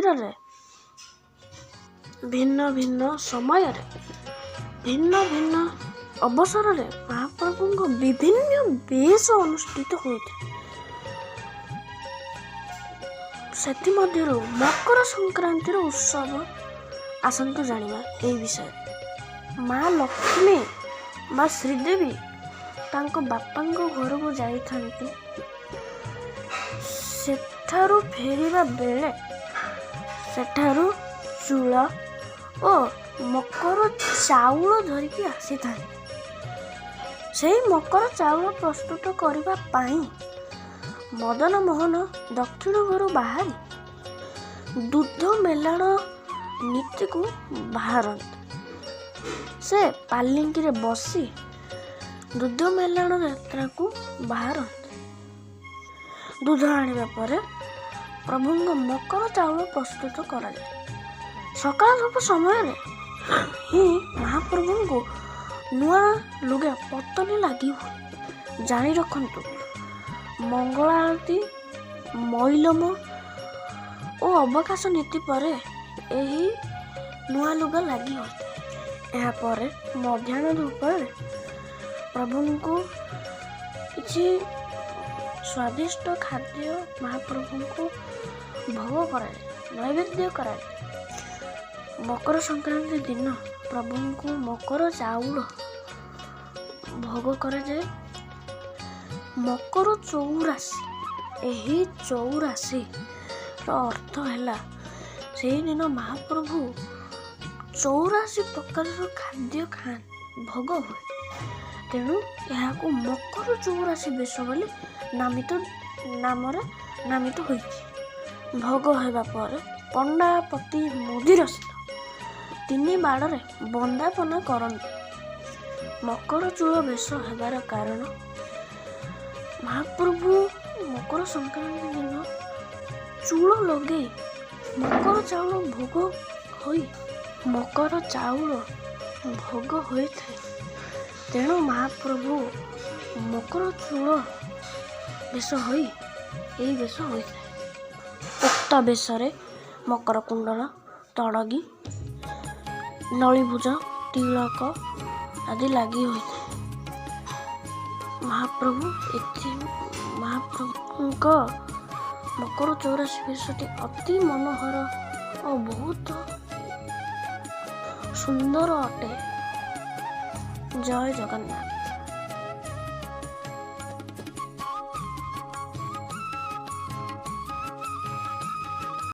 ମନ୍ଦିରରେ ଭିନ୍ନ ଭିନ୍ନ ସମୟରେ ଭିନ୍ନ ଭିନ୍ନ ଅବସରରେ ମହାପ୍ରଭୁଙ୍କ ବିଭିନ୍ନ ବେଶ ଅନୁଷ୍ଠିତ ହୋଇଥାଏ। ସେଥିମଧ୍ୟରୁ ମକର ସଂକ୍ରାନ୍ତିର ଉତ୍ସବ ଆସନ୍ତୁ ଜାଣିବା ଏହି ବିଷୟରେ। ମା ଲକ୍ଷ୍ମୀ ମା ଶ୍ରୀଦେବୀ ତାଙ୍କ ବାପାଙ୍କ ଘରକୁ ଯାଇଥାନ୍ତି। ସେଠାରୁ ଫେରିବା ବେଳେ ସେଠାରୁ ଚୂଳ ଓ ମକର ଚାଉଳ ଧରିକି ଆସିଥାନ୍ତି। ସେହି ମକର ଚାଉଳ ପ୍ରସ୍ତୁତ କରିବା ପାଇଁ ମଦନ ମୋହନ ଦକ୍ଷିଣ ଘରୁ ବାହାରି ଦୁଧ ମେଲଣ ନୀତିକୁ ବାହାରନ୍ତି। ସେ ପାଲିଙ୍କିରେ ବସି ଦୁଧ ମେଲଣ ଯାତ୍ରାକୁ ବାହାରନ୍ତି। ଦୁଧ ଆଣିବା ପରେ ପ୍ରଭୁଙ୍କ ମକର ଚାଉଳ ପ୍ରସ୍ତୁତ କରାଯାଏ। ସକାଳ ଧୂପ ସମୟରେ ହିଁ ମହାପ୍ରଭୁଙ୍କୁ ନୂଆ ଲୁଗା ପତନି ଲାଗି ହୁଏ। ଜାଣି ରଖନ୍ତୁ, ମଙ୍ଗଳ ଆଳତି, ମଇଲମ ଓ ଅବକାଶ ନୀତି ପରେ ଏହି ନୂଆ ଲୁଗା ଲାଗି ହୋଇଥାଏ। ଏହାପରେ ମଧ୍ୟାହ୍ନ ଧୂପରେ ପ୍ରଭୁଙ୍କୁ କିଛି ସ୍ୱାଦିଷ୍ଟ ଖାଦ୍ୟ ମହାପ୍ରଭୁଙ୍କୁ ଭୋଗ କରାଯାଏ, ନୈବେଦ୍ୟ କରାଯାଏ। ମକର ସଂକ୍ରାନ୍ତି ଦିନ ପ୍ରଭୁଙ୍କୁ ମକର ଚାଉଳ ଭୋଗ କରାଯାଏ। ମକର ଚଉରାଶୀ, ଏହି ଚଉରାଶୀର ଅର୍ଥ ହେଲା ସେହିଦିନ ମହାପ୍ରଭୁ 84 ପ୍ରକାରର ଖାଦ୍ୟ ଭୋଗ ହୁଏ। ତେଣୁ ଏହାକୁ ମକର ଚଉରାଶୀ ବେଶ ବୋଲି ନାମରେ ନାମିତ ହୋଇଛି। ଭୋଗ ହେବା ପରେ ପଣ୍ଡା ପତି ମନ୍ଦିର ତିନି ବାଡ଼ରେ ବନ୍ଦାପନା କରନ୍ତି। ମକର ଚୂଳ ବେଶ ହେବାର କାରଣ, ମହାପ୍ରଭୁ ମକର ସଂକ୍ରାନ୍ତି ଦିନ ଚୂଳ ଲଗେଇ ମକର ଚାଉଳ ଭୋଗ ହୋଇଥାଏ। ତେଣୁ ମହାପ୍ରଭୁ ମକର ଚୂଳ ବେଶ ହୋଇ ଏହି ବେଶ ହୋଇଥାଏ। ଉକ୍ତ ବେଶରେ ମକର କୁଣ୍ଡଳ, ତଡ଼ଗି, ନଳିଭୁଜ, ତିଳକ ଆଦି ଲାଗି ହୋଇଥାଏ। ମହାପ୍ରଭୁଙ୍କ ମକର ଚଉରାଶୀ ବେଶଟି ଅତି ମନୋହର ଓ ବହୁତ ସୁନ୍ଦର ଅଟେ। ଜୟ ଜଗନ୍ନାଥ।